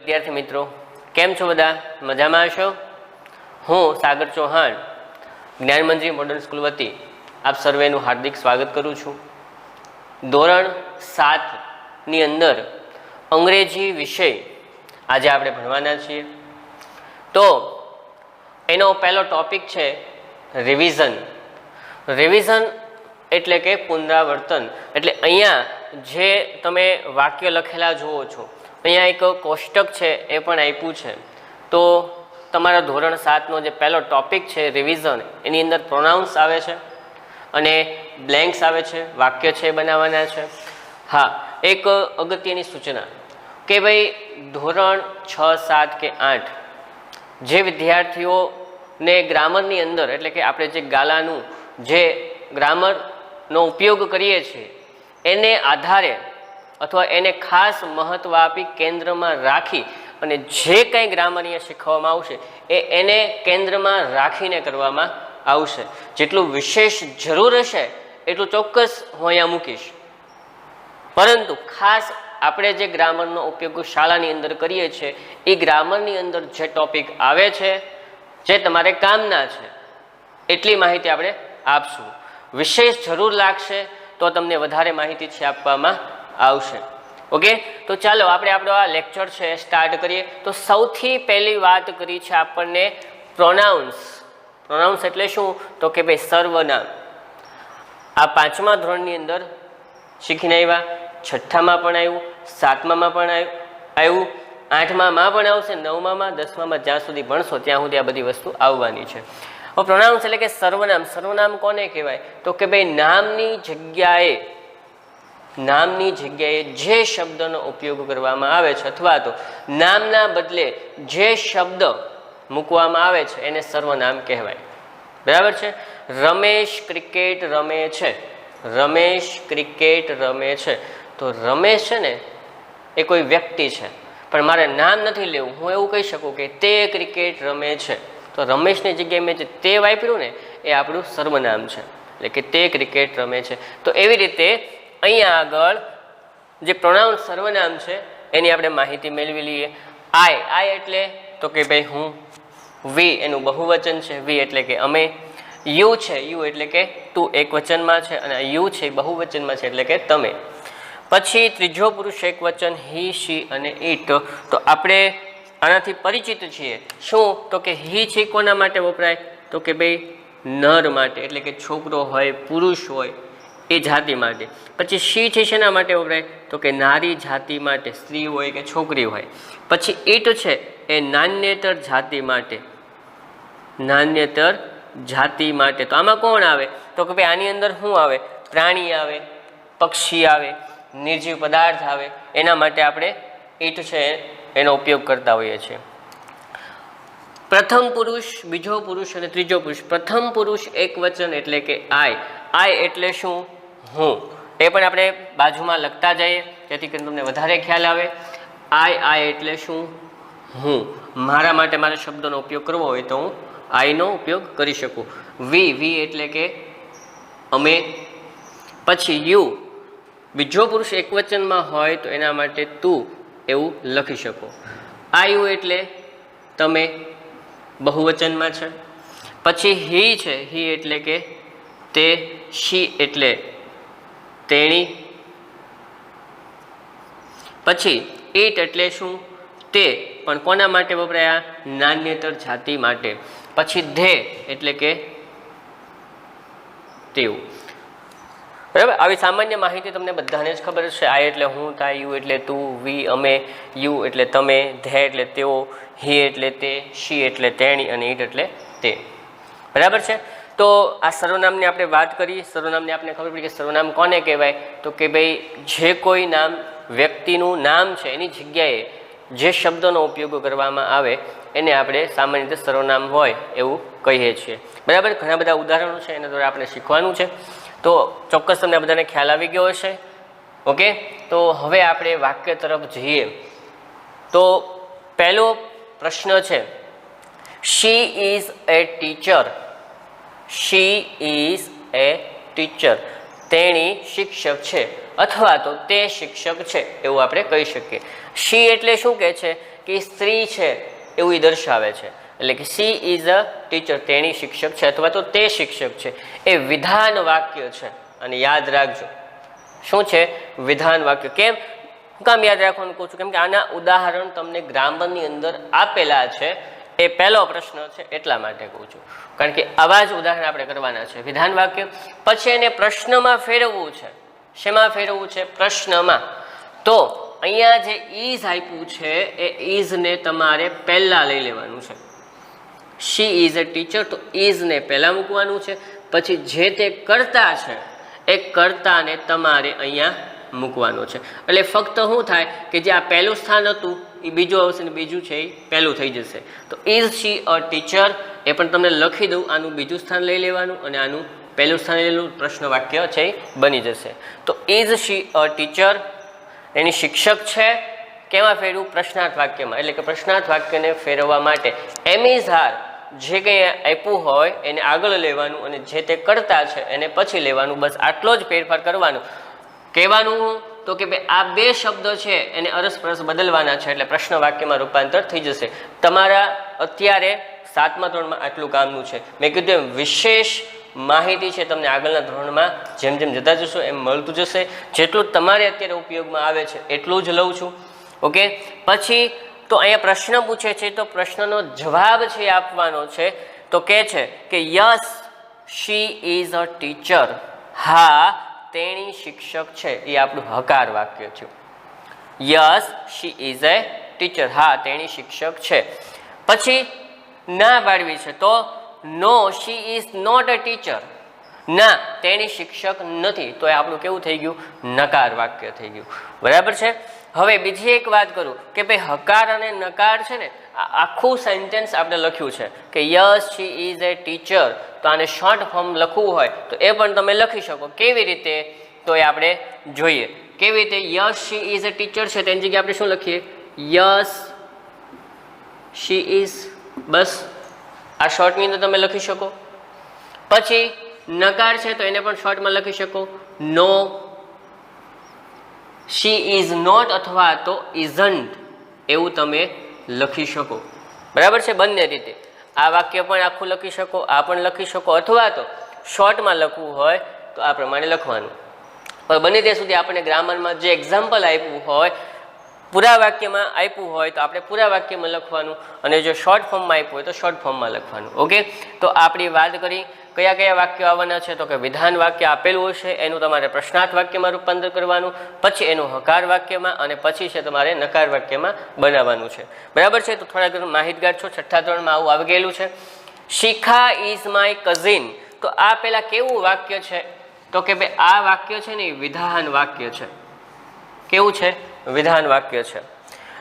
विद्यार्थी मित्रों केम छो बधा मजामां छो। हूँ सागर चौहान ज्ञान मंदिर मॉडर्न स्कूल वती आप सर्वेनु हार्दिक स्वागत करूँ छूँ। धोरण 7 नी अंदर अंग्रेजी विषय आज आपणे भणवाना छीए। तो एनो पहलो टॉपिक छे रिविजन। रिविजन एटले के पुनरावर्तन। एटले अहींया जे तमे वाक्य लखेला जुओ छो अहींया एक कोष्टक है ए पण आप्युं छे। तो तमारा धोरण 7 नो जे पहलो टॉपिक है रिविजन एनी अंदर प्रोनाउन्स आवे छे अने ब्लेंक्स आवे छे, वाक्य छे बनाववाना छे। हाँ, एक अगत्यनी सूचना के भाई धोरण 6, 7 के 8 जे विद्यार्थीओ ने ग्रामरनी अंदर एटले के आपणे जे गालानुं जे ग्रामरनो उपयोग करीए छीए एने आधारे अथवा एने खास महत्व आपी केंद्र में राखी अने जे कई ग्रामर अहींया शीखववामां आवशे एने केंद्र में राखीने करवामां आवशे। जेटलुं विशेष जरूर हशे एटलुं चोक्कस हुं अहींया मूकीश, परंतु खास आपणे जे ग्रामरनो उपयोग शाळानी अंदर करीए छीए ए ग्रामरनी अंदर जे टॉपिक आवे छे जे तमारे कामना छे एटली माहिती आपणे आपशुं। विशेष जरूर लागशे तो तमने वधारे माहिती छे आपवामां आवशे। ओके, तो चलो आपणे आपणो आ लेक्चर छे स्टार्ट करीए। तो सौथी पहली बात करी छे आपणने प्रोनाउन्स। प्रोनाउन्स एटले शुं तो के भाई सर्वनाम। आ 5मा धोरणनी अंदर शीखीने आव्या, 6ઠ્ઠામાં पण आव्युं, 7મામાં पण आव्युं, 8મામાં पण आवशे, 9મામાં 10મામાં ज्यां सुधी भणशो त्यां सुधी आ बधी वस्तु आववानी छे। હવે પ્રોનાઉન્સ એટલે કે સર્વનામ। સર્વનામ કોને કહેવાય તો કે ભાઈ નામની જગ્યાએ જે શબ્દનો ઉપયોગ કરવામાં આવે છે અથવા તો નામના બદલે જે શબ્દ મૂકવામાં આવે છે એને સર્વનામ કહેવાય। બરાબર છે। રમેશ ક્રિકેટ રમે છે। રમેશ ક્રિકેટ રમે છે। તો રમેશ છે ને એ કોઈ વ્યક્તિ છે, પણ મારે નામ નથી લેવું। હું એવું કહી શકું કે તે ક્રિકેટ રમે છે। તો રમેશની જગ્યાએ મેં જે તે વાપર્યું ને એ આપણું સર્વનામ છે, એટલે કે તે ક્રિકેટ રમે છે। તો એવી રીતે અહીંયા આગળ જે પ્રોનાઉન્સ સર્વનામ છે એની આપણે માહિતી મેળવી લઈએ। આઈ એટલે તો કે ભાઈ હું। વી એનું બહુવચન છે, વી એટલે કે અમે। યુ છે, યુ એટલે કે તું એક વચનમાં છે અને યુ છે બહુવચનમાં છે એટલે કે તમે। પછી ત્રીજો પુરુષ એક વચન હી, શી અને ઇટ। તો આપણે આનાથી પરિચિત છીએ। શું તો કે હી છે કોના માટે વપરાય તો કે ભાઈ નર માટે, એટલે કે છોકરો હોય, પુરુષ હોય એ જાતિ માટે। પછી શી છે શેના માટે વપરાય તો કે નારી જાતિ માટે, સ્ત્રી હોય કે છોકરી હોય। પછી ઇટ છે એ નાન્યતર જાતિ માટે, નાન્યતર જાતિ માટે। તો આમાં કોણ આવે તો કે ભાઈ આની અંદર શું આવે, પ્રાણી આવે, પક્ષી આવે, નિર્જીવ પદાર્થ આવે। એના માટે આપણે ઇટ છે એનો ઉપયોગ કરતા હોઈએ છીએ। પ્રથમ પુરુષ, બીજો પુરુષ અને ત્રીજો પુરુષ। પ્રથમ પુરુષ એક વચન એટલે કે આઈ। આઈ એટલે શું હું। એ પણ આપણે બાજુમાં લખતા જઈએ જેથી કરીને તમને વધારે ખ્યાલ આવે। આઈ એટલે શું હું। મારા માટે મારા શબ્દોનો ઉપયોગ કરવો હોય તો હું આઈનો ઉપયોગ કરી શકું। વી એટલે કે અમે। પછી યુ, બીજો પુરુષ એક વચનમાં હોય તો એના માટે તું એવું લખી શકો। આ યુ એટલે તમે, બહુવચનમાં છે। પછી હી છે, હી એટલે કે તે, શી એટલે તેણી। પછી ઇટ એટલે શું તે, પણ કોના માટે વપરાયા નાન્યતર જાતિ માટે। પછી ધે એટલે કે તેવું। બરાબર, આવી સામાન્ય માહિતી તમને બધાને જ ખબર છે। આ એટલે હું થાય, યુ એટલે તું, વી અમે, યુ એટલે તમે, ધે એટલે તેઓ, હી એટલે તે, શી એટલે તેણી અને ઇટ એટલે તે। બરાબર છે। તો આ સર્વનામની આપણે વાત કરી। સર્વનામની આપણે ખબર પડી કે સર્વનામ કોને કહેવાય તો કે ભાઈ જે કોઈ નામ, વ્યક્તિનું નામ છે એની જગ્યાએ જે શબ્દનો ઉપયોગ કરવામાં આવે એને આપણે સામાન્ય રીતે સર્વનામ હોય એવું કહીએ છીએ। બરાબર, ઘણા બધા ઉદાહરણો છે એના દ્વારા આપણે શીખવાનું છે। તો ચોક્કસ તમને બધાને ખ્યાલ આવી ગયો હશે। ઓકે, તો હવે આપણે વાક્ય તરફ જઈએ। તો પહેલો પ્રશ્ન છે she is a teacher. She is a teacher, તેણી શિક્ષક છે અથવા તો તે શિક્ષક છે એવું આપણે કહી શકીએ। શી એટલે શું કહે છે કે સ્ત્રી છે એવું એ દર્શાવે છે, એટલે કે સી ઇઝ અ ટીચર, તેણી શિક્ષક છે અથવા તો તે શિક્ષક છે, એ વિધાન વાક્ય છે. અને યાદ રાખજો શું છે વિધાન વાક્ય. કેમ હું કામ યાદ રાખવાનું કહું છું? કેમ કે આના ઉદાહરણ તમને ગ્રામરની અંદર આપેલા છે, એ પહેલો પ્રશ્ન છે એટલા માટે કહું છું. કારણ કે આવા જ ઉદાહરણ આપણે કરવાના છે. વિધાન વાક્ય પછી એને પ્રશ્નમાં ફેરવવું છે. શેમાં ફેરવવું છે? પ્રશ્નમાં. તો અહીંયા જે ઇઝ આપ્યું છે એ ઇઝને તમારે પહેલા લઈ લેવાનું છે. શી ઇઝ અ ટીચર, તો ઇઝને પહેલા મૂકવાનું છે. પછી જે તે કર્તા છે એ કર્તાને તમારે અહીંયા મૂકવાનો છે. એટલે ફક્ત શું થાય કે જે આ પહેલું સ્થાન હતું એ બીજું આવશે ને બીજું છે એ પહેલું થઈ જશે. તો ઇઝ શી અ ટીચર એ પણ તમને લખી દઉં, આનું બીજું સ્થાન લઈ લેવાનું અને આનું પહેલું સ્થાન લઈ લેવું, પ્રશ્ન વાક્ય છે એ બની જશે. તો ઇઝ શી અ ટીચર, એની શિક્ષક છે. કેમાં ફેરવું? પ્રશ્નાર્થ વાક્યમાં. એટલે કે પ્રશ્નાર્થ વાક્યને ફેરવવા માટે એમ ઇઝ આર જે કંઈ આપ્યું હોય એને આગળ લેવાનું અને જે તે કરતા છે એને પછી લેવાનું. બસ આટલો જ ફેરફાર કરવાનો. કહેવાનું તો કે ભાઈ આ બે શબ્દો છે એને અરસપરસ બદલવાના છે એટલે પ્રશ્ન વાક્યમાં રૂપાંતર થઈ જશે. તમારા અત્યારે 7મા ધોરણમાં આટલું કામનું છે. મેં કીધું એમ વિશેષ માહિતી છે તમને આગળના ધોરણમાં જેમ જેમ જતા જશો એમ મળતું જશે. જેટલું તમારે અત્યારે ઉપયોગમાં આવે છે એટલું જ લઉં છું. ઓકે, પછી તો અહીંયા પ્રશ્ન પૂછે છે તો પ્રશ્નનો જવાબ છે એ આપવાનો છે. તો કહે છે કે yes she is a teacher, હા તેણી શિક્ષક છે. એ આપણું હકાર વાક્ય થયું. Yes she is a teacher, હા તેણી શિક્ષક છે. પછી ના પાડવી છે તો no she is not a teacher, ના તેણી શિક્ષક નથી. તો એ આપણું કેવું થઈ ગયું? નકાર વાક્ય થઈ ગયું. બરાબર છે. હવે બીજી એક વાત કરું કે ભાઈ હકાર અને નકાર છે ને આખું સેન્ટેન્સ આપણે લખ્યું છે કે yes she is a teacher, તો આને શોર્ટ ફોર્મ લખવું હોય તો એ પણ તમે લખી શકો. કેવી રીતે? તો એ આપણે જોઈએ કેવી રીતે. Yes she is a teacher છે તેની જગ્યાએ આપણે શું લખીએ? યસ શી ઇઝ, બસ આ શોર્ટની અંદર તમે લખી શકો. પછી નકાર છે તો એને પણ શોર્ટમાં લખી શકો. નો શી ઇઝ નોટ અથવા તો ઇઝન્ટ એવું તમે લખી શકો. બરાબર છે. બંને રીતે આ વાક્ય પણ આખું લખી શકો, આ પણ લખી શકો, અથવા તો શોર્ટમાં લખવું હોય તો આ પ્રમાણે લખવાનું. પણ બને ત્યાં સુધી આપણે ગ્રામરમાં જે એક્ઝામ્પલ આપ્યું હોય, પૂરા વાક્યમાં આપ્યું હોય તો આપણે પૂરા વાક્યમાં લખવાનું, અને જો શોર્ટ ફોર્મમાં આપ્યું હોય તો શોર્ટ ફોર્મમાં લખવાનું. ઓકે, તો આપણી વાત કરી કયા કયા વાક્યો આવવાના છે. તો કે વિધાન વાક્ય આપેલું હશે એનું તમારે પ્રશ્નાર્થ વાક્યમાં રૂપાંતર કરવાનું, પછી એનું હકાર વાક્યમાં, અને પછી છે તમારે નકાર વાક્યમાં બનાવવાનું છે. બરાબર છે. તો થોડા ઘણું માહિતગાર છો. 6થા ધોરણમાં આવું આવી ગયેલું છે. શિખા ઇઝ માય કઝિન, તો આ પેલા કેવું વાક્ય છે? તો કે ભાઈ આ વાક્ય છે ને એ વિધાન વાક્ય છે. કેવું છે? વિધાન વાક્ય છે.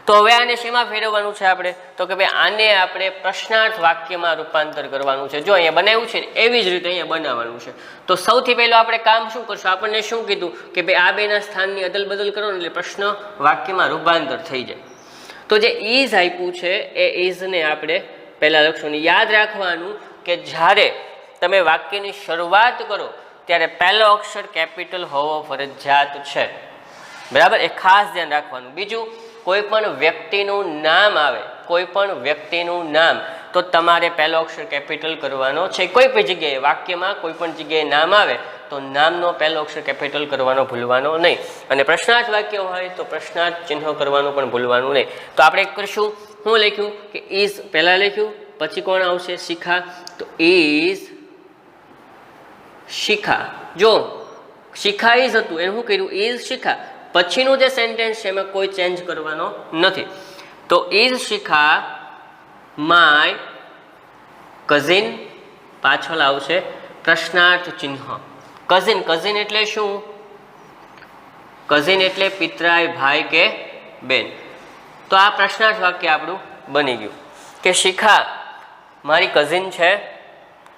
તો હવે આને શેમાં ફેરવવાનું છે આપણે? તો કે ભાઈ આને આપણે પ્રશ્નાર્થ વાક્યમાં રૂપાંતર કરવાનું છે. જો અહીંયા બનાવ્યું છે ને એવી જ રીતે અહીંયા બનાવવાનું છે. તો સૌથી પહેલું આપણે કામ શું કરશું? આપણને શું કીધું કે ભાઈ આ બેના સ્થાનની અદલ બદલ કરો ને એટલે પ્રશ્ન વાક્યમાં રૂપાંતર થઈ જાય. તો જે ઇઝ આપ્યું છે એ ઇઝને આપણે પહેલાં લખશું. યાદ રાખવાનું કે જ્યારે તમે વાક્યની શરૂઆત કરો ત્યારે પહેલો અક્ષર કેપિટલ હોવો ફરજિયાત છે. બરાબર, એ ખાસ ધ્યાન રાખવાનું. બીજું, કોઈ પણ વ્યક્તિનું નામ આવે, કોઈ પણ વ્યક્તિનું નામ, તો તમારે પહેલો અક્ષર કેપિટલ કરવાનો છે. કોઈ પણ જગ્યાએ વાક્યમાં કોઈ પણ જગ્યાએ નામ આવે તો નામનો પહેલો અક્ષર કેપિટલ કરવાનો ભૂલવાનો નહીં. અને પ્રશ્નાર્થ વાક્ય હોય તો પ્રશ્નાર્થ ચિહ્ન કરવાનું પણ ભૂલવાનું નહીં. તો આપણે કરીશું, હું લખ્યું કે ઇઝ પહેલાં લખ્યું, પછી કોણ આવશે? શિખા. તો ઇઝ શિખા. જો શિખા ઇઝ હતું એને શું કર્યું? ઇઝ શિખા. પછીનું જે સેન્ટેન્સ છે એમાં કોઈ ચેન્જ કરવાનો નથી. તો ઇઝ શિખા માય કઝિન, પાછળ આવશે પ્રશ્નાર્થ ચિહ્ન. કઝિન, કઝિન એટલે શું? કઝિન એટલે પિતરાય ભાઈ કે બેન. તો આ પ્રશ્નાર્થ વાક્ય આપણું બની ગયું કે શિખા મારી કઝિન છે.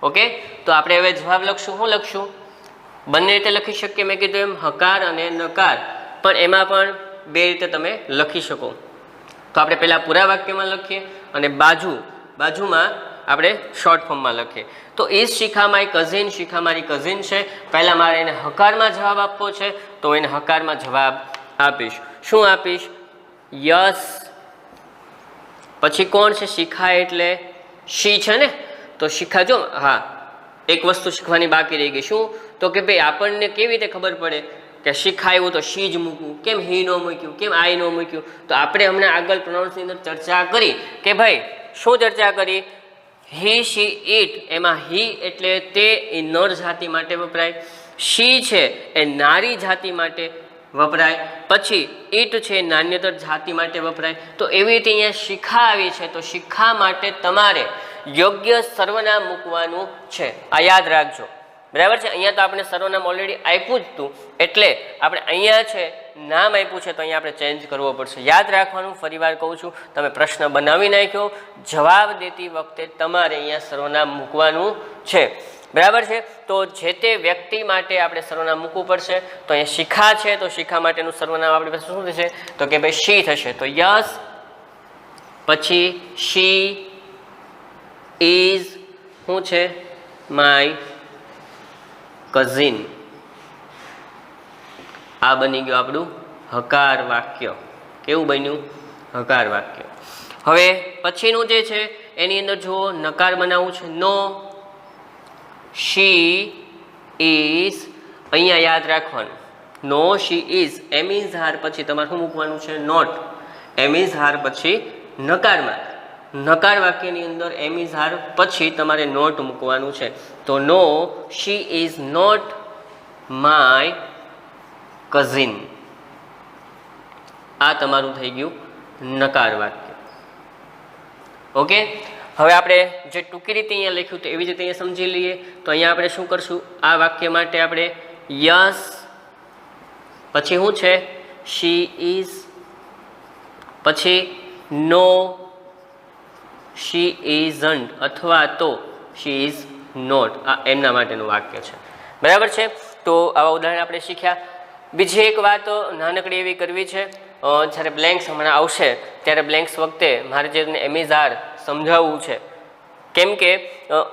ઓકે, તો આપણે હવે જવાબ લખશું. શું લખશું? બંને રીતે લખી શકીએ. મેં કીધું એમ હકાર અને નકાર, પણ એમાં પણ બે રીતે તમે લખી શકો. તો આપણે પહેલાં પૂરા વાક્યમાં લખીએ અને બાજુમાં આપણે શોર્ટ ફોર્મમાં લખીએ. તો ઇઝ શિખા માય કઝિન, શિખા મારી કઝિન છે. પહેલાં મારે એને હકારમાં જવાબ આપવો છે તો એને હકારમાં જવાબ આપીશ. શું આપીશ? યસ પછી કોણ છે? શિખા એટલે શી છે ને, તો શિખા જો હા એક વસ્તુ શીખવાની બાકી રહી ગઈ. શું? તો કે ભાઈ આપણને કેવી રીતે ખબર પડે કે શિખા આવ્યું તો શી જ મૂકવું, કેમ હી ન મૂક્યું, કેમ આઈ ન મૂક્યું? તો આપણે હમણાં આગળ પ્રોનાઉન્સની અંદર ચર્ચા કરી કે ભાઈ શું ચર્ચા કરી? હી શી ઇટ, એમાં હી એટલે તે એ નર જાતિ માટે વપરાય, શી છે એ નારી જાતિ માટે વપરાય, પછી ઈટ છે નાન્યતર જાતિ માટે વપરાય. તો એવી રીતે અહીંયા શિખા આવી છે, તો શિખા માટે તમારે યોગ્ય સર્વનામ મૂકવાનું છે. આ યાદ રાખજો, બરાબર છે. અહીંયા તો આપણે સર્વનામ ઓલરેડી આપ્યું જ હતું, એટલે આપણે અહીંયા છે નામ આપ્યું છે તો અહીંયા આપણે ચેન્જ કરવો પડશે. યાદ રાખવાનું, ફરીવાર કહું છું, તમે પ્રશ્ન બનાવી નાખ્યો, જવાબ દેતી વખતે તમારે અહીંયા સર્વનામ મૂકવાનું છે, બરાબર છે. તો જે તે વ્યક્તિ માટે આપણે સર્વનામ મૂકવું પડશે. તો અહીંયા શિખા છે, તો શિખા માટેનું સર્વનામ આપણી પાસે શું થશે? તો કે ભાઈ શી થશે. તો યસ, પછી શી ઇઝ શું છે? My cousin. આ બની ગયું આપણું હકાર વાક્ય. કેવું બન્યું? હકાર વાક્ય. હવે પછીનું જે છે એની અંદર જુઓ, નકાર બનાવવું છે. નો શી ઇઝ, અહીંયા યાદ રાખવાનું, નો શી ઇઝ, એમ ઇઝ હાર પછી તમારે શું મૂકવાનું છે? નોટ. એમ ઇઝ હાર પછી નકારમાં, નકાર વાક્યની અંદર એમ ઇઝ હાર પછી તમારે નોટ મૂકવાનું છે. તો no she is not my cousin. આ તમારું થઈ ગયું નકાર વાક્ય. ઓકે, હવે આપણે જે ટૂંકી રીતે અહીંયા લખ્યું તો એવી રીતે અહીંયા સમજી લઈએ. તો અહીંયા આપણે શું કરશું? આ વાક્ય માટે આપણે યસ, પછી શું છે? શી ઇઝ, પછી નો શી ઇઝન્ટ અથવા તો શી ઇઝ નોટ. આ એમના માટેનું વાક્ય છે, બરાબર છે. તો આવા ઉદાહરણ આપણે શીખ્યા. બીજી એક વાત નાનકડી એવી કરવી છે, જ્યારે બ્લેન્ક્સ હમણાં આવશે ત્યારે બ્લેન્ક્સ વખતે મારે જે એમિઝાર સમજાવવું છે, કેમ કે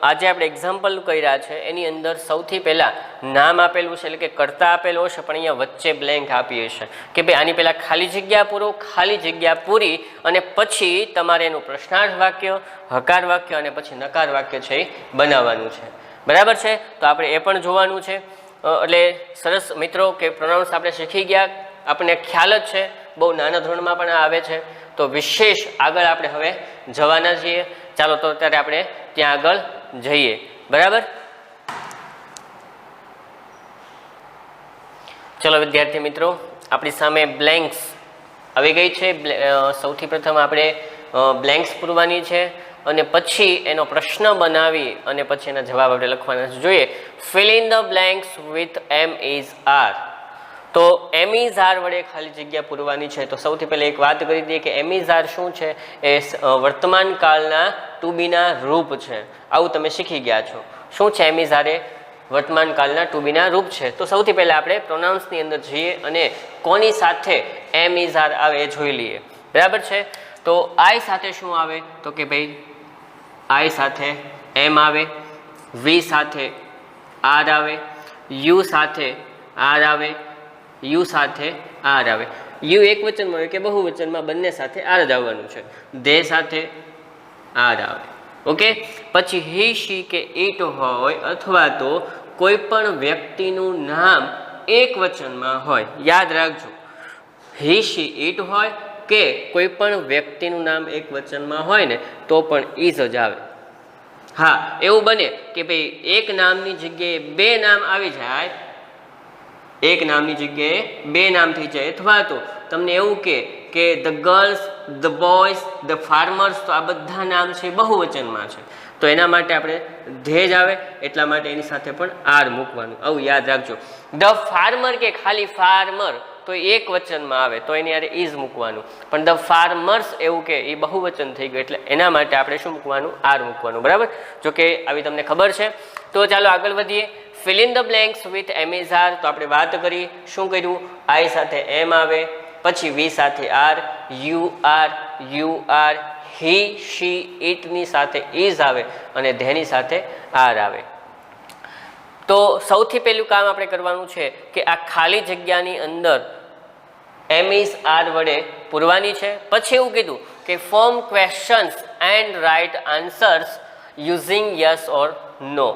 આજે આપણે એક્ઝામ્પલ કર્યા છે એની અંદર સૌથી પહેલાં નામ આપેલું છે, એટલે કે કર્તા આપેલો હશે, પણ અહીંયા વચ્ચે બ્લેન્ક આપી હશે કે ભાઈ આની પહેલાં ખાલી જગ્યા પૂરો, ખાલી જગ્યા પૂરી અને પછી તમારે એનું પ્રશ્નાર્થ વાક્ય, હકાર વાક્ય અને પછી નકાર વાક્ય છે એ બનાવવાનું છે, બરાબર છે. તો આપણે એ પણ જોવાનું છે. એટલે સરસ મિત્રો કે પ્રોનાઉન્સ આપણે શીખી ગયા, આપણને ખ્યાલ જ છે, બહુ નાના ધોરણમાં પણ આવે છે. તો વિશેષ આગળ આપણે હવે જવાના છીએ. ચાલો તો અત્યારે આપણે ત્યાં આગળ જઈએ, બરાબર. ચલો વિદ્યાર્થી મિત્રો, આપણી સામે બ્લેન્ક્સ આવી ગઈ છે. સૌથી પ્રથમ આપણે બ્લેન્ક્સ પૂરવાની છે અને પછી એનો પ્રશ્ન બનાવી અને પછી એના જવાબ આપણે લખવાના છે. જોઈએ, fill in the blanks with am is are. તો એમ ઇઝ આર વડે ખાલી જગ્યા પૂરવાની છે. તો સૌથી પહેલાં એક વાત કરી દઈએ કે એમ ઇઝ આર શું છે? એ વર્તમાન કાળના ટુ બીના રૂપ છે. આવું તમે શીખી ગયા છો. શું છે એમ ઇઝ આર? એ વર્તમાન કાળના ટુ બીના રૂપ છે. તો સૌથી પહેલાં આપણે પ્રોનાઉન્સની અંદર જઈએ અને કોની સાથે એમ ઇઝ આર આવે એ જોઈ લઈએ, બરાબર છે. તો આઈ સાથે શું આવે? તો કે ભાઈ આઈ સાથે એમ આવે, વી સાથે આર આવે, યુ સાથે આર આવે, યુ સાથે આર આવે. યુ એક વચનમાં હોય કે બહુવચનમાં, બંને સાથે આર જ આવવાનું છે. ધે સાથે આર આવે. ઓકે, પછી હી શી કે ઇટ હોય અથવા તો કોઈ પણ વ્યક્તિનું નામ એક વચનમાં હોય. યાદ રાખજો, હી શી ઇટ હોય કે કોઈ પણ વ્યક્તિનું નામ એક વચનમાં હોય ને તો પણ ઇઝ જ આવે. હા, એવું બને કે ભાઈ એક નામની જગ્યાએ બે નામ આવી જાય, એક નામની જગ્યાએ બે નામ થઈ જાય, અથવા તો તમને એવું કે the girls, the boys, the farmers, તો આ બધા નામ છે બહુવચનમાં છે. તો એના માટે આપણે ધે જ આવે, એટલા માટે એની સાથે પણ આર મૂકવાનું. આવું યાદ રાખજો. ધ ફાર્મર કે ખાલી ફાર્મર તો એક વચનમાં આવે તો એની યારે ઇઝ મૂકવાનું, પણ ધ ફાર્મર્સ એવું કે એ બહુવચન થઈ ગયું એટલે એના માટે આપણે શું મૂકવાનું? આર મૂકવાનું, બરાબર. જો કે આવી તમને ખબર છે. તો ચાલો આગળ વધીએ. Fill in the blanks with am is are. તો આપણે વાત કરી, શું કર્યું? આઈ સાથે એમ આવે, પછી વી સાથે આર, યુ આર, હી શી ઇટની સાથે ઇઝ આવે અને ધેની સાથે આર આવે. તો સૌથી પહેલું કામ આપણે કરવાનું છે કે આ ખાલી જગ્યાની અંદર એમ ઇઝ આર વડે પૂરવાની છે. પછી એવું કીધું કે form questions and write answers using yes or no.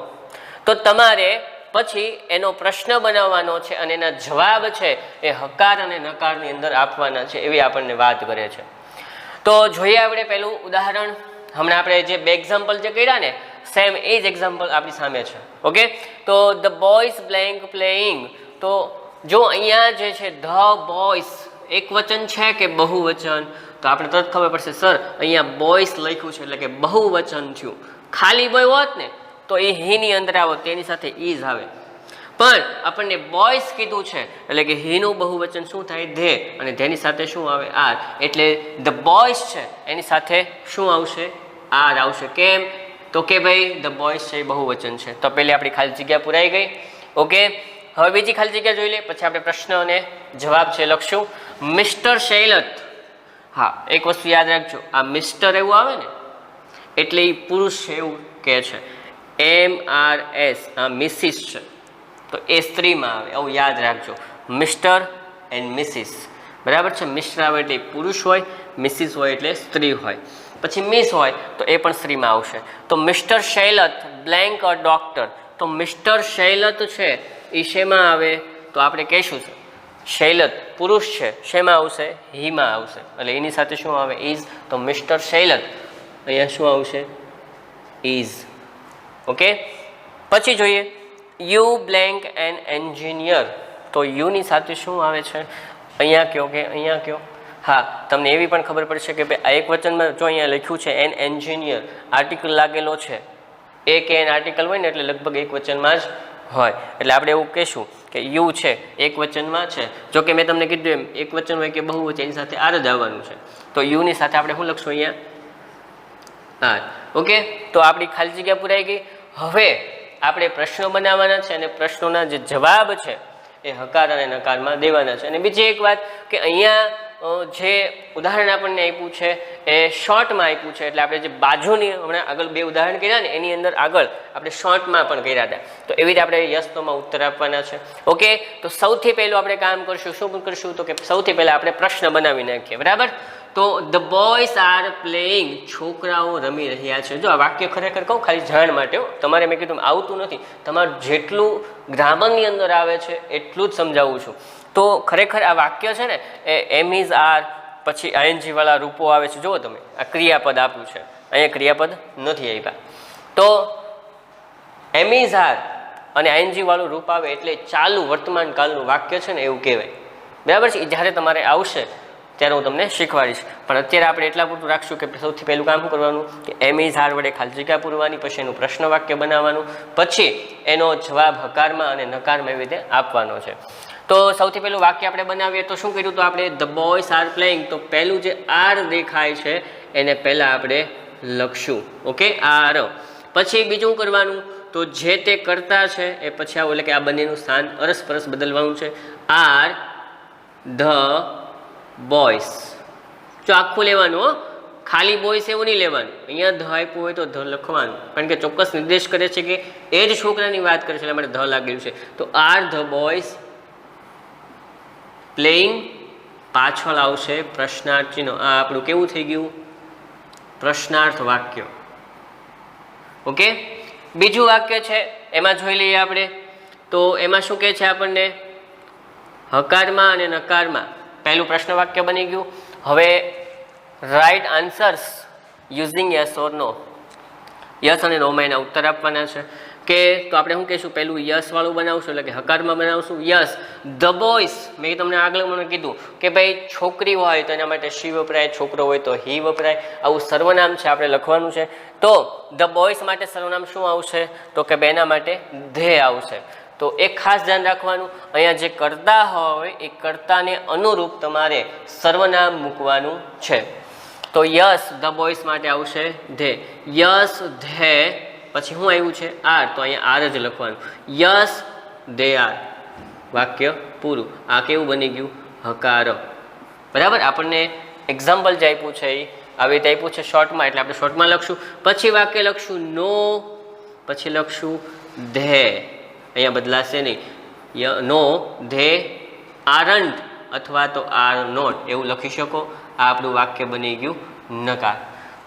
તો તમારે પછી એનો પ્રશ્ન બનાવવાનો છે અને એના જવાબ છે એ હકાર અને નકારની અંદર આપવાના છે, એવી આપણને વાત કરે છે. તો જોઈએ આપણે પહેલું ઉદાહરણ. હમણાં આપણે જે બે એક્ઝામ્પલ જે કર્યા ને સેમ એ જ એક્ઝામ્પલ આપણી સામે છે. ઓકે, તો ધ બોયઝ બ્લેન્ક પ્લેઇંગ. તો જો અહીંયા જે છે ધ બોયઝ એક વચન છે કે બહુવચન, તો આપણે તરત ખબર પડશે સર અહીંયા બોયઝ લખ્યું છે એટલે કે બહુવચન થયું. ખાલી બોય હોત ને તો એ હીની અંદર આવો તેની સાથે ઇઝ આવે, પણ આપણને બોયઝ કીધું છે એટલે કે હીનું બહુવચન શું થાય ધે, અને તેની સાથે શું આવે આર, એટલે ધ બોયઝ છે એની સાથે શું આવશે આર આવશે. કેમ? તો કે ભાઈ ધ બોયઝ છે એ બહુવચન છે. તો પહેલી આપણી ખાલી જગ્યા પુરાઈ ગઈ. ઓકે, હવે બીજી ખાલી જગ્યા જોઈ લે, પછી આપણે પ્રશ્ન અને જવાબ છે લખશું. મિસ્ટર શૈલત. હા, એક વસ્તુ યાદ રાખજો, આ મિસ્ટર એવું આવે ને એટલે એ પુરુષ છે એવું કહે છે. MRS આ મિસિસ છે તો એ સ્ત્રીમાં આવે, આવું યાદ રાખજો. મિસ્ટર એન્ડ મિસિસ, બરાબર છે. મિસ્ટર આવે એટલે પુરુષ હોય, મિસિસ હોય એટલે સ્ત્રી હોય, પછી મિસ હોય તો એ પણ સ્ત્રીમાં આવશે. તો મિસ્ટર શૈલત બ્લેન્ક અ ડોક્ટર. તો મિસ્ટર શૈલત છે એ શેમાં આવે? તો આપણે કહીશું શૈલત પુરુષ છે, શેમાં આવશે? હીમાં આવશે, એટલે એની સાથે શું આવે? ઇઝ. તો મિસ્ટર શૈલત અહીંયા શું આવશે? ઇઝ. ઓકે, પછી જોઈએ યુ બ્લેન્ક એન એન્જિનિયર. તો યુની સાથે શું આવે છે? અહીંયા કયો કે અહીંયા કયો? હા, તમને એવી પણ ખબર પડશે કે ભાઈ આ એક વચનમાં જો અહીંયા લખ્યું છે એન એન્જિનિયર, આર્ટિકલ લાગેલો છે. એ કે એન આર્ટિકલ હોય ને એટલે લગભગ એક વચનમાં જ હોય, એટલે આપણે એવું કહીશું કે યુ છે એક વચનમાં છે. જો કે મેં તમને કીધું એમ એક વચન હોય કે બહુવચન એની સાથે આર જ આવવાનું છે. તો યુની સાથે આપણે શું લખશું અહીંયા? આર. ઓકે, તો આપણી ખાલી જગ્યા પુરાઈ ગઈ. હવે આપણે પ્રશ્નો બનાવવાના છે અને પ્રશ્નોના જે જવાબ છે એ હકાર અને નકારમાં દેવાના છે. અને બીજી એક વાત કે અહીંયા જે ઉદાહરણ આપણને આપ્યું છે એ શોર્ટમાં આપ્યું છે, એટલે આપણે જે બાજુની હમણાં આગળ બે ઉદાહરણ કર્યા ને એની અંદર આગળ આપણે શોર્ટમાં પણ કર્યા હતા. તો એવી રીતે આપણે યસનોમાં ઉત્તર આપવાના છે. ઓકે, તો સૌથી પહેલું આપણે કામ કરશું, શું કરશું? તો કે સૌથી પહેલાં આપણે પ્રશ્ન બનાવી નાખીએ, બરાબર. તો ધ બોયઝ આર પ્લેઇંગ. છોકરાઓ રમી રહ્યા છે. જો આ વાક્ય ખરેખર કહું ખાલી જાણ માટે, તમારે મેં કીધું આવતું નથી, તમારું જેટલું ગ્રામરની અંદર આવે છે એટલું જ સમજાવું છું. તો ખરેખર આ વાક્ય છે ને એ એમ ઇઝ આર પછી આઈએનજી વાળા રૂપો આવે છે. જુઓ તમે આ ક્રિયાપદ આપ્યું છે, અહીંયા ક્રિયાપદ નથી આપ્યા. તો એમ ઇઝ આર અને આઈએનજી વાળું રૂપ આવે એટલે ચાલુ વર્તમાન કાળનું વાક્ય છે ને એવું કહેવાય, બરાબર છે. જ્યારે તમારે આવશે ત્યારે હું તમને શીખવાડીશ, પણ અત્યારે આપણે એટલા પૂરતું રાખશું કે સૌથી પહેલું કામ શું કરવાનું કે એમ ઇઝ આર વડે ખાલી જગ્યા પૂરવાની, પછી એનું પ્રશ્ન વાક્ય બનાવવાનું, પછી એનો જવાબ હકારમાં અને નકારમાં એવી રીતે આપવાનો છે. તો સૌથી પહેલું વાક્ય આપણે બનાવીએ તો શું કર્યું? તો આપણે ધ બોયઝ આર પ્લેઇંગ. તો પહેલું જે આર દેખાય છે એને પહેલાં આપણે લખશું. Okay, are. પછી બીજું કરવાનું તો જે તે કરતા છે એ પછી આવું, એટલે કે આ બંનેનું સ્થાન અરસપરસ બદલવાનું છે. Are the boys. જો આખું લેવાનું, ખાલી બોયઝ એવું નહીં લેવાનું. અહીંયા ધ આપ્યું હોય તો ધ લખવાનું, કારણ કે ચોક્કસ નિર્દેશ કરે છે કે એ જ છોકરાની વાત કરે છે એટલે માટે ધ લાગેલું છે. તો આર ધ બોયઝ પ્લેઇંગ, પાછળ આવશે પ્રશ્નાર્થ ચિહ્ન. આ આપણું કેવું થઈ ગયું? પ્રશ્નાર્થ વાક્ય. ઓકે, બીજું વાક્ય છે એમાં જોઈ લઈએ આપણે. તો એમાં શું કહે છે આપણને? હકારમાં અને નકારમાં. પહેલું પ્રશ્ન વાક્ય બની ગયું. હવે right answers using yes or no. Yes અને નોમાં એના ઉત્તર આપવાના છે. કે તો આપણે શું કહીશું? પહેલું યસ વાળું બનાવશું, એટલે કે હકારમાં બનાવશું. Yes the boys. મેં તમને આગળ મને કીધું કે ભાઈ છોકરી હોય તો એના માટે શી વપરાય, છોકરો હોય તો હી વપરાય. આવું સર્વનામ છે આપણે લખવાનું છે. તો ધ બોયઝ માટે સર્વનામ શું આવશે? તો કે એના માટે ધે આવશે. તો એક ખાસ ધ્યાન રાખવાનું, અહીંયા જે કર્તા હોય એ કર્તાને અનુરૂપ તમારે સર્વનામ મૂકવાનું છે. તો યસ ધ બોયઝ માટે આવશે ધે. યસ ધે પછી શું આવ્યું છે? આર. તો અહીંયા આર જ લખવાનું. Yes they are. વાક્ય પૂરું. આ કેવું બની ગયું? હકાર. બરાબર. આપણને એક્ઝામ્પલ જે આપ્યું છે એ આવી રીતે આપ્યું છે શોર્ટમાં, એટલે આપણે શોર્ટમાં લખશું. પછી વાક્ય લખશું નો, પછી લખશું ધે. અહીંયા બદલાશે નહીં. નો ધે આરન્ટ અથવા તો આર નોટ એવું લખી શકો. આ આપણું વાક્ય બની ગયું નકાર.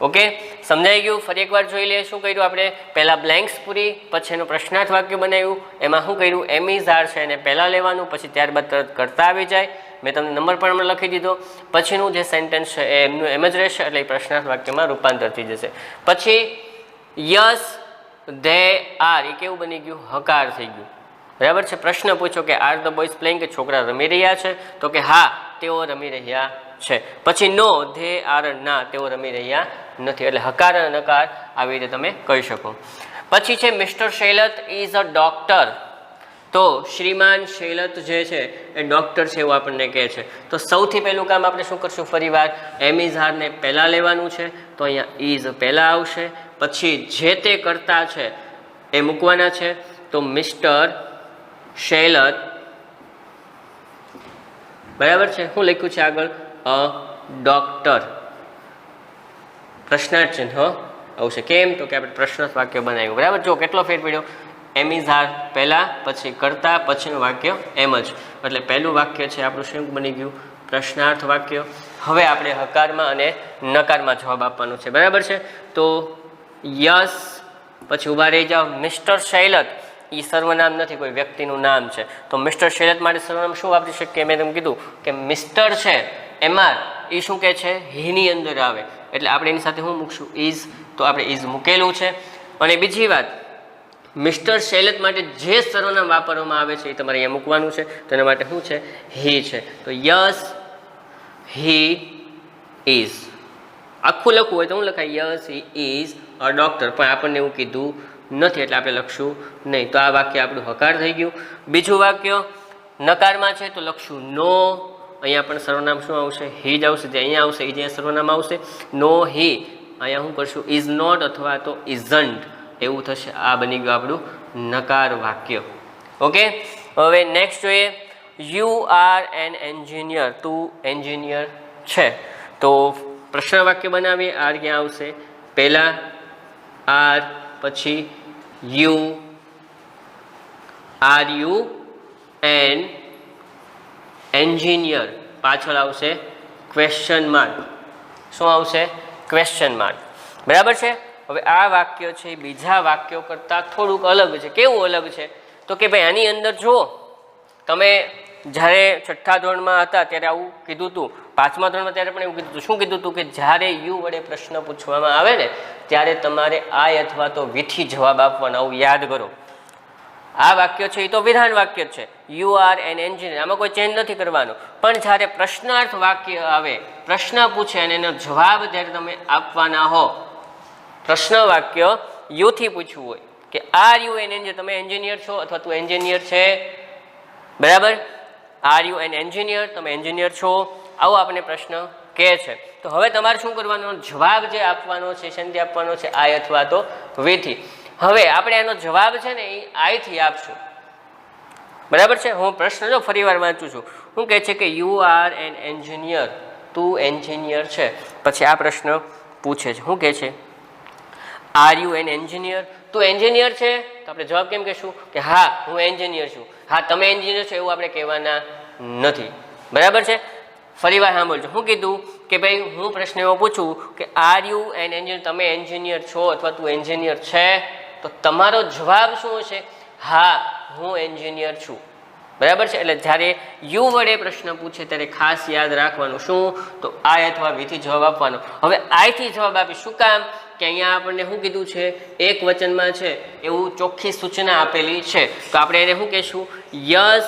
ઓકે, સમજાઈ ગયું? ફરી એકવાર જોઈ લઈએ શું કર્યું આપણે. પહેલાં બ્લેન્ક્સ પૂરી, પછી એનું પ્રશ્નાર્થ વાક્ય બનાવ્યું. એમાં શું કર્યું, એમ ઇઝ આર છે એને પહેલાં લેવાનું, પછી ત્યારબાદ તરત કરતા આવી જાય. મેં તમને નંબર પણ લખી દીધો. પછીનું જે સેન્ટેન્સ છે એ એમનું એમ જ રહેશે, એટલે એ પ્રશ્નાર્થ વાક્યમાં રૂપાંતર થઈ જશે. પછી યસ ધે આર એ કેવું બની ગયું, હકાર થઈ ગયું. બરાબર છે. પ્રશ્ન પૂછો કે આર ધ બોયઝ પ્લેઇંગ, કે છોકરા રમી રહ્યા છે, તો કે હા તેઓ રમી રહ્યા છે. પછી નો ધે આર ના તેઓ રમી રહ્યા નથી, એટલે હકાર અને નકાર આવી રીતે તમે કહી શકો. પછી છે મિસ્ટર શૈલત ઇઝ અ ડોક્ટર, તો શ્રીમાન શૈલત જે છે એ ડોક્ટર છે એવું આપણને કહે છે. તો સૌથી પહેલું કામ આપણે શું કરશું, ફરીવાર એમ ઇઝ આરને પહેલાં લેવાનું છે, તો અહીંયા ઇઝ પહેલાં આવશે. પછી જે તે કરતા છે એ મૂકવાના છે, તો મિસ્ટર શૈલત, બરાબર છે. શું લખ્યું છે આગળ, અ ડોક્ટર, પ્રશ્નાર્થ ચિહ્ન આવશે. કેમ, તો કે આપણે પ્રશ્નાર્થ વાક્ય બનાવ્યું. બરાબર, જો કેટલો ફેર પડ્યો. એમ ઇઝ આર પહેલાં, પછી કરતા, પછીનું વાક્ય એમ જ, એટલે પહેલું વાક્ય છે આપણું શું બની ગયું, પ્રશ્નાર્થ વાક્ય. હવે આપણે હકારમાં અને નકારમાં જવાબ આપવાનો છે. બરાબર છે. તો યસ, પછી ઊભા રહી જાઓ. મિસ્ટર શૈલત એ સર્વનામ નથી, કોઈ વ્યક્તિનું નામ છે. તો મિસ્ટર શૈલત માટે સર્વનામ શું વાપરી શકીએ, મેં તમને કીધું કે મિસ્ટર છે એમાં એ શું કહે છે, હીની અંદર આવે, એટલે આપણે એની સાથે શું મૂકશું, ઇઝ. તો આપણે ઇઝ મૂકેલું છે. અને બીજી વાત, મિસ્ટર શૈલત માટે જે સર્વનામ વાપરવામાં આવે છે એ તમારે અહીંયા મૂકવાનું છે. તો એના માટે શું છે, હી છે. તો યસ હી ઇઝ, આખું લખવું હોય તો શું લખાય, yes he is a doctor, પણ આપણને એવું કીધું નથી એટલે આપણે લખશું નહીં. તો આ વાક્ય આપણું હકાર થઈ ગયું. બીજું વાક્ય નકારમાં છે, તો લખશું નો. અહીંયા પણ સર્વનામ શું આવશે, હી જ આવશે. જે અહીંયા આવશે એ જે સર્વનામ આવશે, નો હી. અહીંયા શું કરશું, ઇઝ નોટ અથવા તો ઇઝન્ટ એવું થશે. આ બની ગયું આપણું નકાર વાક્ય. ઓકે, હવે નેક્સ્ટ જોઈએ. યુ આર એન એન્જિનિયર, તું એન્જિનિયર છે. તો પ્રશ્ન વાક્ય બનાવીએ. આર ક્યાં આવશે, પહેલાં આર, પછી you, are U N engineer, પાછળ આવશે ક્વેશ્ચન માર્ક. શું આવશે, ક્વેશ્ચન માર્ક. બરાબર છે. હવે આ વાક્ય છે એ બીજા વાક્યો કરતાં થોડુંક અલગ છે. કેવું અલગ છે, તો કે ભાઈ આની અંદર જુઓ, તમે જ્યારે છઠ્ઠા ધોરણમાં હતા ત્યારે આવું કીધું હતું, પાંચમા ધોરણમાં ત્યારે પણ એવું કીધું હતું. શું કીધું હતું કે જ્યારે યુ વડે પ્રશ્ન પૂછવામાં આવે ને ત્યારે તમારે આય અથવા તો વિથી જવાબ આપવાનો. આવું યાદ કરો. આ વાક્ય છે એ તો વિધાન વાક્ય છે, યુ આર એન એન્જિનિયર, આમાં કોઈ ચેન્જ નથી કરવાનો. પણ જ્યારે પ્રશ્નાર્થ વાક્ય આવે, પ્રશ્ન પૂછે અને એનો જવાબ જ્યારે તમે આપવાના હો, પ્રશ્ન વાક્ય યુથી પૂછવું હોય કે આર યુ એન એન્જિનિયર, તમે એન્જિનિયર છો અથવા તું એન્જિનિયર છે. બરાબર, આર યુ એન એન્જિનિયર, તમે એન્જિનિયર છો, આવો આપણે પ્રશ્ન કહે છે. તો હવે તમારે શું કરવાનો, જવાબ જે આપવાનો છે શેનાથી આપવાનો છે, આય અથવા તો વિથી. હવે આપણે એનો જવાબ છે ને એ આયથી આપશું. બરાબર છે. હું પ્રશ્ન જો ફરી વાર વાંચું છું. શું કહે છે કે યુ આર એન એન્જિનિયર, તું એન્જિનિયર છે. પછી આ પ્રશ્ન પૂછે છે, શું કહે છે, આર યુ એન એન્જિનિયર, તું એન્જિનિયર છે. તો આપણે જવાબ કેમ કહેશું કે હા હું એન્જિનિયર છું. હા તમે એન્જિનિયર છો એવું આપણે કહેવાના નથી. બરાબર છે. ફરી વાર સાંભળજો. શું કીધું કે ભાઈ હું પ્રશ્ન એવો પૂછું કે આર યુ એન એન્જિનિયર, તમે એન્જિનિયર છો અથવા તું એન્જિનિયર છે, તો તમારો જવાબ શું હશે, હા હું એન્જિનિયર છું. બરાબર છે. એટલે જ્યારે યુ વડે પ્રશ્ન પૂછે ત્યારે ખાસ યાદ રાખવાનું શું, તો આય અથવા વીથી જવાબ આપવાનો. હવે આયથી જવાબ આપી શું કામ, કે અહીંયા આપણને શું કીધું છે, એક વચનમાં છે એવું ચોખ્ખી સૂચના આપેલી છે. તો આપણે એને શું કહેશું, યસ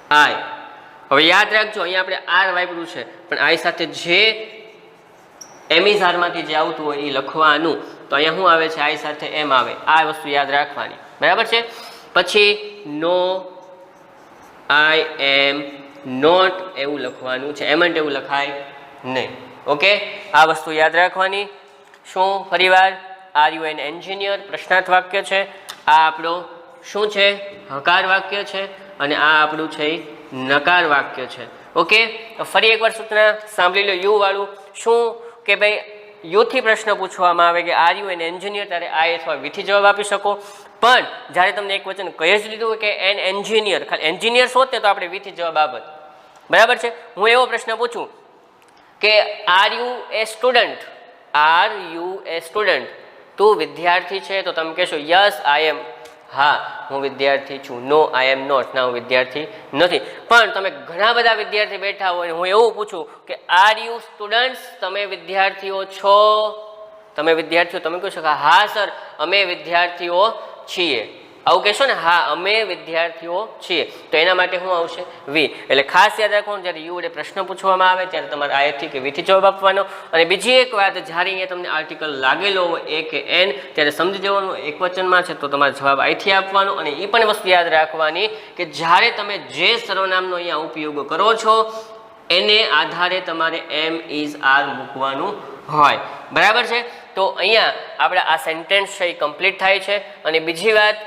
આય. હવે યાદ રાખજો અહીંયા આપણે આર વાપર્યું છે, પણ આય સાથે જે એમિઝારમાંથી જે આવતું હોય એ લખવાનું. તો અહીંયા શું આવે છે, આય સાથે એમ આવે. આ વસ્તુ યાદ રાખવાની. બરાબર છે. પછી નો આઈ એમ નોટ એવું લખવાનું છે, એમન્ટ એવું લખાય નહીં. ઓકે, આ વસ્તુ યાદ રાખવાની. શું, ફરીવાર, આર યુ એન એન્જિનિયર પ્રશ્નાર્થ વાક્ય છે, આ આપણો શું છે, હકાર વાક્ય છે, અને આ આપણું છે નકાર વાક્ય છે. ઓકે, તો ફરી એકવાર સૂચના સાંભળી લો. યુ વાળું શું કે ભાઈ યુથી પ્રશ્ન પૂછવામાં આવે કે આર યુ એન એન્જિનિયર, ત્યારે આ અથવા વીથી જવાબ આપી શકો. પણ જ્યારે તમને એક વચન કહી જ લીધું હોય કે એન એન્જિનિયર, ખાલી એન્જિનિયર હોત ને તો આપણે વીથી જવાબ આપત. બરાબર છે. હું એવો પ્રશ્ન પૂછું કે are you A student, are you A student, તું વિદ્યાર્થી છે? તો તમે કહેશો યસ આઈ એમ, હા હું વિદ્યાર્થી છું. નો આઈ એમ નોટ, ના હું વિદ્યાર્થી નથી. પણ તમે ઘણા બધા વિદ્યાર્થી બેઠા હોય, હું એવું પૂછું કે આર યુ સ્ટુડન્ટ્સ, તમે વિદ્યાર્થીઓ છો? તમે વિદ્યાર્થીઓ, તમે કહો છો કે હા સર અમે વિદ્યાર્થીઓ છીએ. આવું કહેશો ને, હા અમે વિદ્યાર્થીઓ છીએ. તો એના માટે શું આવશે? વી. એટલે ખાસ યાદ રાખવાનું, જ્યારે યુ વડે પ્રશ્ન પૂછવામાં આવે ત્યારે તમારે આઈથી કે વીથી જવાબ આપવાનો. અને બીજી એક વાત, જ્યારે અહીંયા તમને આર્ટિકલ લાગેલો હોય એ કે એન, ત્યારે સમજી જવાનું એક વચનમાં છે તો તમારે જવાબ આઈથી આપવાનો. અને એ પણ વસ્તુ યાદ રાખવાની કે જ્યારે તમે જે સર્વનામનો અહીંયા ઉપયોગ કરો છો એને આધારે તમારે એમ ઇઝ આર મૂકવાનું હોય. બરાબર છે? તો અહીંયા આપણે આ સેન્ટેન્સ છે એ કમ્પ્લીટ થાય છે. અને બીજી વાત,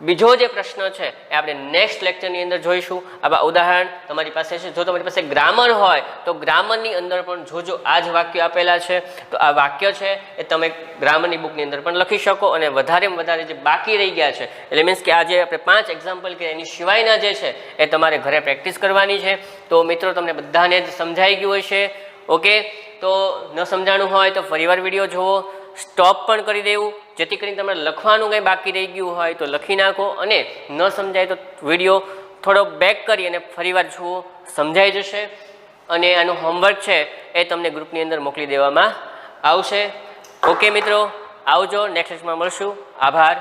બીજો જે પ્રશ્ન છે એ આપણે નેક્સ્ટ લેક્ચરની અંદર જોઈશું. આવા ઉદાહરણ તમારી પાસે છે. જો તમારી પાસે ગ્રામર હોય તો ગ્રામરની અંદર પણ જોજો આ જ વાક્ય આપેલા છે, તો આ વાક્ય છે એ તમે ગ્રામરની બુકની અંદર પણ લખી શકો. અને વધારેમાં વધારે જે બાકી રહી ગયા છે, એટલે મીન્સ કે આજે આપણે 5 એક્ઝામ્પલ કે એની સિવાયના જે છે એ તમારે ઘરે પ્રેક્ટિસ કરવાની છે. તો મિત્રો તમને બધાને જ સમજાઈ ગયું હશે. ઓકે, તો ન સમજાણું હોય તો ફરીવાર વિડીયો જુઓ, સ્ટોપ પણ કરી દેવું, જેથી કરીને તમારે લખવાનું કંઈ બાકી રહી ગયું હોય તો લખી નાખો. અને ન સમજાય તો વિડીયો થોડો બેક કરી અને ફરીવાર જુઓ, સમજાઈ જશે. અને આનું હોમવર્ક છે એ તમને ગ્રુપની અંદર મોકલી દેવામાં આવશે. ઓકે મિત્રો, આવજો, નેક્સ્ટ લેક્ચરમાં મળશું. આભાર.